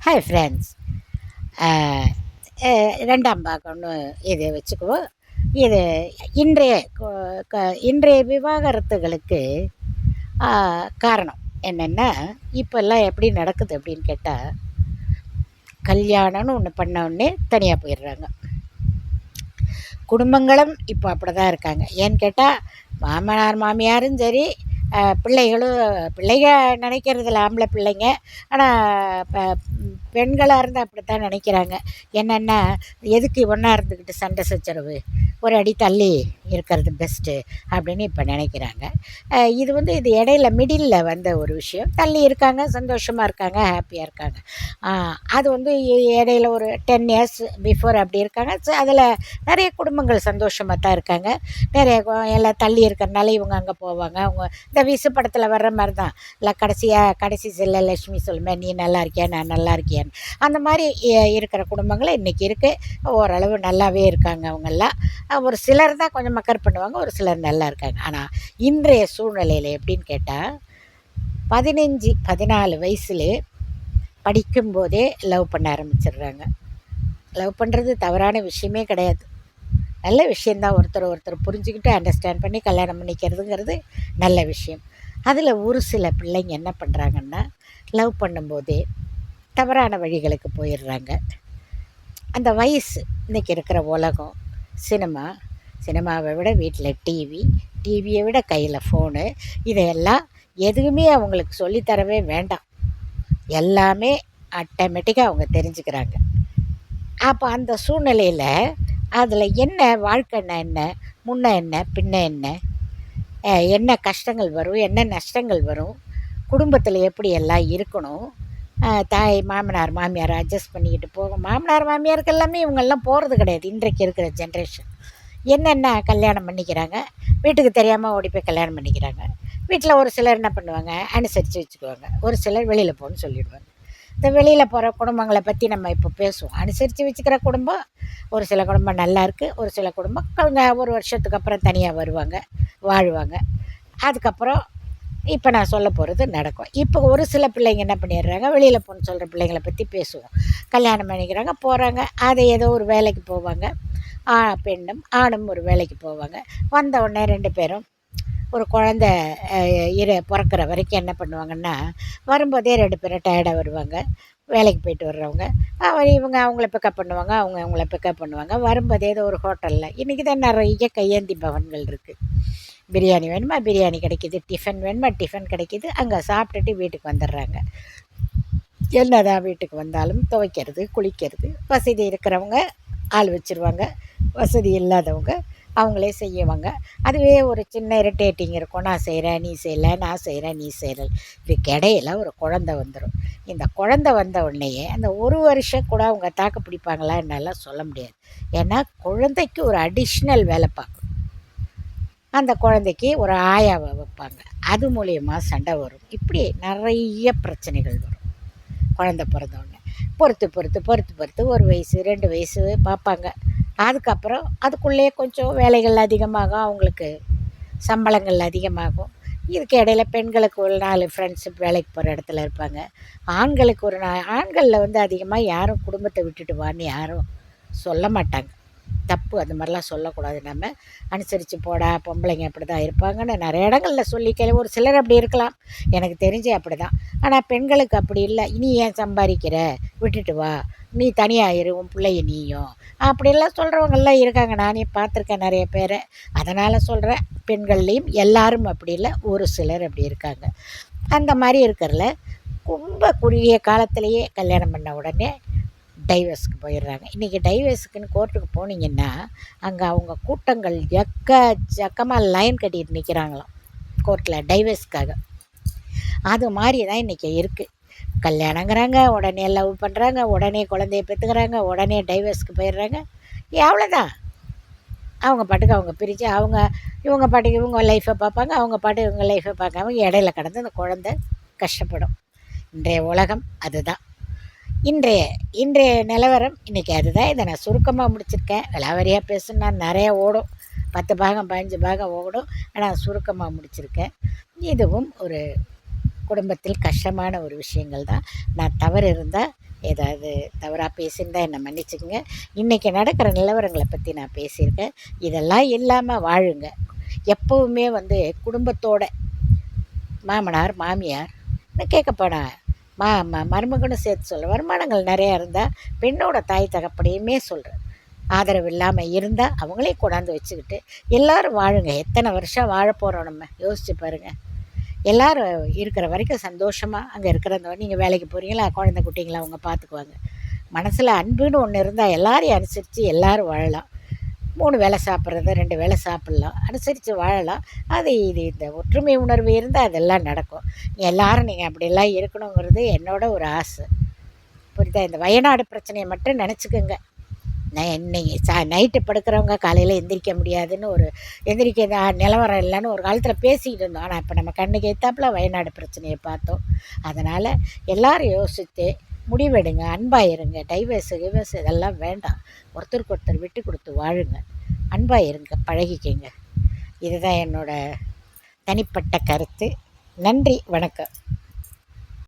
Hi friends. ரெண்டாம் பாகம்னு இதை வச்சுக்குவோம். இது இன்றைய இன்றைய விவாகரத்துகளுக்கு காரணம் என்னென்னா, இப்போல்லாம் எப்படி நடக்குது அப்படின்னு கேட்டால், கல்யாணம்னு ஒன்று பண்ண உடனே தனியாக போயிடுறாங்க. குடும்பங்களும் இப்போ அப்படி தான் இருக்காங்க. ஏன்னு கேட்டால், மாமனார் மாமியாரும் சரி, பிள்ளைங்க நினைக்கிறதில்ல ஆம்பளை பிள்ளைங்க. ஆனால் பெண்களாக இருந்தால் அப்படி தான் நினைக்கிறாங்க. என்னென்னா, எதுக்கு ஒன்றா இருந்துக்கிட்டு சண்டை சச்சரவு, ஒரு அடி தள்ளி இருக்கிறது பெஸ்ட்டு அப்படின்னு இப்போ நினைக்கிறாங்க. இது இடையில மிடில் வந்த ஒரு விஷயம். தள்ளி இருக்காங்க, சந்தோஷமாக இருக்காங்க, ஹாப்பியாக இருக்காங்க. அது இடையில ஒரு 10 இயர்ஸ் பிஃபோர் அப்படி இருக்காங்க. அதில் நிறைய குடும்பங்கள் சந்தோஷமாக தான் இருக்காங்க. நிறைய எல்லாம் தள்ளி இருக்கிறனால இவங்க அங்கே போவாங்க. அவங்க இந்த விசு படத்தில் வர்ற மாதிரி தான், இல்லை கடைசி செல்ல லட்சுமி சொல்லுமே, நீ நல்லா இருக்கியா, நான் நல்லா இருக்கியான்னு. அந்த மாதிரி இருக்கிற குடும்பங்கள் இன்றைக்கி இருக்குது. ஓரளவு நல்லாவே இருக்காங்க. அவங்கெல்லாம் ஒரு சிலர் தான் கொஞ்சம் மக்கர் பண்ணுவாங்க, ஒரு சிலர் நல்லா இருக்காங்க. ஆனால் இன்றைய சூழ்நிலையில் எப்படின்னு கேட்டால், 14 வயசுலே படிக்கும்போதே லவ் பண்ண ஆரம்பிச்சிடுறாங்க. லவ் பண்ணுறது தவறான விஷயமே கிடையாது, நல்ல விஷயந்தான். ஒருத்தர் புரிஞ்சுக்கிட்டு அண்டர்ஸ்டாண்ட் பண்ணி கல்யாணம் பண்ணிக்கிறதுங்கிறது நல்ல விஷயம். அதில் ஒரு சில பிள்ளைங்க என்ன பண்ணுறாங்கன்னா, லவ் பண்ணும்போதே தவறான வழிகளுக்கு போயிடுறாங்க. அந்த வயசு, இன்றைக்கி இருக்கிற உலகம், சினிமாவை விட வீட்டில் டிவியை விட கையில் ஃபோனு, இதையெல்லாம் எதுவுமே அவங்களுக்கு சொல்லித்தரவே வேண்டாம். எல்லாமே ஆட்டோமேட்டிக்காக அவங்க தெரிஞ்சுக்கிறாங்க. அப்போ அந்த சூழ்நிலையில் அதில் என்ன வாழ்க்கைன்னா என்ன, முன்ன என்ன பின்ன என்ன, என்ன கஷ்டங்கள் வரும், என்ன நஷ்டங்கள் வரும், குடும்பத்தில் எப்படி எல்லாம் இருக்கணும், மாமனார் மாமியார் அட்ஜஸ்ட் பண்ணிக்கிட்டு போகும். மாமனார் மாமியாருக்கு எல்லாமே இவங்கெல்லாம் போகிறது கிடையாது. இன்றைக்கு இருக்கிற ஜென்ரேஷன் என்னென்ன கல்யாணம் பண்ணிக்கிறாங்க, வீட்டுக்கு தெரியாமல் ஓடி போய் கல்யாணம் பண்ணிக்கிறாங்க. வீட்டில் ஒரு சிலர் என்ன பண்ணுவாங்க, அனுசரித்து வச்சுக்குவாங்க. ஒரு சிலர் வெளியில் போகணுன்னு சொல்லிவிடுவாங்க. இந்த வெளியில் போகிற குடும்பங்களை பற்றி நம்ம இப்போ பேசுவோம். அனுசரித்து வச்சுக்கிற குடும்பம், ஒரு சில குடும்பம் நல்லா இருக்குது, ஒரு சில குடும்பம் ஒரு வருஷத்துக்கு அப்புறம் தனியாக வருவாங்க, வாழ்வாங்க. அதுக்கப்புறம் இப்போ நான் சொல்ல போகிறது நடக்கும். இப்போ ஒரு சில பிள்ளைங்க என்ன பண்ணிடுறாங்க, வெளியில் போகணுன்னு சொல்கிற பிள்ளைங்களை பற்றி பேசுவோம். கல்யாணம் பண்ணிக்கிறாங்க, போகிறாங்க, அதை ஏதோ ஒரு வேலைக்கு போவாங்க. பெண்ணும் ஆணும் ஒரு வேலைக்கு போவாங்க. வந்த உடனே 2 பேரும் ஒரு குழந்த பிறக்கிற வரைக்கும் என்ன பண்ணுவாங்கன்னா, வரும்போதே 2 பேரும் டயர்டாக வருவாங்க. வேலைக்கு போயிட்டு வர்றவங்க இவங்க அவங்கள பிக்கப் பண்ணுவாங்க, அவங்க அவங்கள பிக்கப் பண்ணுவாங்க. வரும்போதே ஏதோ ஒரு ஹோட்டலில், இன்றைக்கி தான் நிறைய கையேந்தி பவன்கள் இருக்குது. பிரியாணி வேணுமா பிரியாணி கிடைக்கிது, டிஃபன் வேணுமா டிஃபன் கிடைக்கிது. அங்கே சாப்பிட்டுட்டு வீட்டுக்கு வந்துடுறாங்க. என்னதான் வீட்டுக்கு வந்தாலும் துவைக்கிறது, குளிக்கிறது, வசதி இருக்கிறவங்க ஆள் வச்சுருவாங்க, வசதி இல்லாதவங்க அவங்களே செய்வாங்க. அதுவே ஒரு சின்ன இரிட்டேட்டிங் இருக்கும். நான் செய்கிறேன் நீ செய்யலை, நான் செய்கிறேன் நீ செய்யலை. இதுக்கு இடையில ஒரு குழந்தை வந்துடும். இந்த குழந்தை வந்த உடனேயே அந்த ஒரு வருஷம் கூட அவங்க தாக்கு பிடிப்பாங்களா என்னெல்லாம் சொல்ல முடியாது. ஏன்னா குழந்தைக்கு ஒரு அடிஷ்னல் வேலை பார்க்கணும். அந்த குழந்தைக்கு ஒரு ஆயாவை வைப்பாங்க, அது மூலியமாக சண்டை வரும். இப்படி நிறைய பிரச்சனைகள் வரும். குழந்தை பிறந்தவுடனே பொறுத்து 1 வயசு 2 வயசு பார்ப்பாங்க. அதுக்கப்புறம் அதுக்குள்ளேயே கொஞ்சம் வேலைகள் அதிகமாகும், அவங்களுக்கு சம்பளங்கள் அதிகமாகும். இதுக்கு இடையில பெண்களுக்கு ஒரு 4 ஃப்ரெண்ட்ஸிப் வேலைக்கு போகிற இடத்துல இருப்பாங்க. ஆண்களுக்கு ஆண்களில் அதிகமாக யாரும் குடும்பத்தை விட்டுட்டு வான்னு யாரும் சொல்ல மாட்டாங்க. தப்பு, அந்த மாதிரிலாம் சொல்லக்கூடாது. நம்ம அனுசரித்து போடா, பொம்பளைங்க அப்படி தான் இருப்பாங்கன்னு நிறைய இடங்களில் சொல்லிக்கல. ஒரு சிலர் அப்படி இருக்கலாம், எனக்கு தெரிஞ்சு அப்படி தான். ஆனால் பெண்களுக்கு அப்படி இல்லை. நீ ஏன் சம்பாதிக்கிற, விட்டுட்டு வா, நீ தனியாக இரு, உன் பிள்ளைய நீயும், அப்படிலாம் சொல்கிறவங்கெல்லாம் இருக்காங்க. நானே பார்த்துருக்கேன் நிறைய பேரை. அதனால் சொல்கிறேன், பெண்கள்லேயும் எல்லாரும் அப்படி இல்லை, ஒரு சிலர் அப்படி இருக்காங்க. அந்த மாதிரி இருக்கிறதுல ரொம்ப குறுகிய காலத்திலேயே கல்யாணம் பண்ண உடனே டைவர்ஸுக்கு போயிடுறாங்க. இன்றைக்கி டைவர்ஸுக்குன்னு கோர்ட்டுக்கு போனீங்கன்னா, அங்கே அவங்க கூட்டங்கள் எக்கச்சக்கமாக லைன் கட்டிட்டு நிற்கிறாங்களாம் கோர்ட்டில் டைவர்ஸுக்காக. அது மாதிரி தான் இன்றைக்கி இருக்குது. கல்யாணங்கிறாங்க, உடனே லவ் பண்ணுறாங்க, உடனே குழந்தைய பெற்றுக்கிறாங்க, உடனே டைவர்ஸுக்கு போயிடுறாங்க. எவ்வளோதான், அவங்க பாட்டுக்கு அவங்க பிரித்து இவங்க பாட்டுக்கு இவங்க லைஃப்பை பார்ப்பாங்க, அவங்க பாட்டுக்கு இவங்க லைஃப்பை பார்க்காம இடையில கடந்து அந்த குழந்தை கஷ்டப்படும். இன்றைய உலகம் அதுதான். இன்றைய நிலவரம் இன்றைக்கி அதுதான். இதை நான் சுருக்கமாக முடிச்சிருக்கேன். விலாவரியாக பேசுனா நிறைய ஓடும், 10 பாகம் 15 பாகம் ஓடும். ஆனால் சுருக்கமாக முடிச்சிருக்கேன். இதுவும் ஒரு குடும்பத்தில் கஷ்டமான ஒரு விஷயங்கள் தான். நான் தவறு இருந்தால் ஏதாவது தவறாக பேசியிருந்தால் என்னை மன்னிச்சுக்கங்க. இன்றைக்கி நடக்கிற நிலவரங்களை பற்றி நான் பேசியிருக்கேன். இதெல்லாம் இல்லாமல் வாழுங்க. எப்போவுமே குடும்பத்தோட மாமனார் மாமியார்னு கேட்கப்படா மருமகனும் சேர்த்து சொல்ல வருமானங்கள் நிறையா இருந்தால் பெண்ணோட தாய் தகப்படையுமே சொல்கிறேன். ஆதரவு இல்லாமல் இருந்தால் அவங்களையும் கொண்டாந்து வச்சுக்கிட்டு எல்லோரும் வாழுங்க. எத்தனை வருஷம் வாழ போகிறோம் நம்ம யோசிச்சு பாருங்கள். எல்லோரும் இருக்கிற வரைக்கும் சந்தோஷமாக அங்கே இருக்கிறவங்க நீங்கள் வேலைக்கு போகிறீங்களா, குழந்தை குட்டிங்களா அவங்க பார்த்துக்குவாங்க. மனசில் அன்புன்னு ஒன்று இருந்தால் எல்லாரையும் அனுசரித்து எல்லோரும் வாழலாம். 3 வேளை சாப்பிட்றத 2 வேளை சாப்பிட்லாம், அனுசரித்து வாழலாம். இது இந்த ஒற்றுமை உணர்வு இருந்தால் அதெல்லாம் நடக்கும். எல்லோரும் நீங்கள் அப்படியெல்லாம் இருக்கணுங்கிறது என்னோட ஒரு ஆசை. புரியுதா? இந்த வயநாடு பிரச்சனையை மட்டும் நினச்சிக்கோங்க. இன்னைக்கு நைட்டு படுக்கிறவங்க காலையில் எந்திரிக்க முடியாதுன்னு எந்திரிக்க நிலவரம் இல்லைன்னு ஒரு காலத்தில் பேசிக்கிட்டு இருந்தோம். ஆனால் இப்போ நம்ம கண்ணுக்கு ஏற்றாப்புல வயநாடு பிரச்சனையை பார்த்தோம். அதனால் எல்லோரும் யோசித்து முடிவெடுங்க. அன்பாக இருங்க. டைவர்ஸு இதெல்லாம் வேண்டாம். ஒருத்தருக்கு ஒருத்தர் விட்டு கொடுத்து வாழுங்க. அன்பாக இருங்க, பழகிக்கங்க. இதுதான் என்னோடய தனிப்பட்ட கருத்து. நன்றி, வணக்கம்.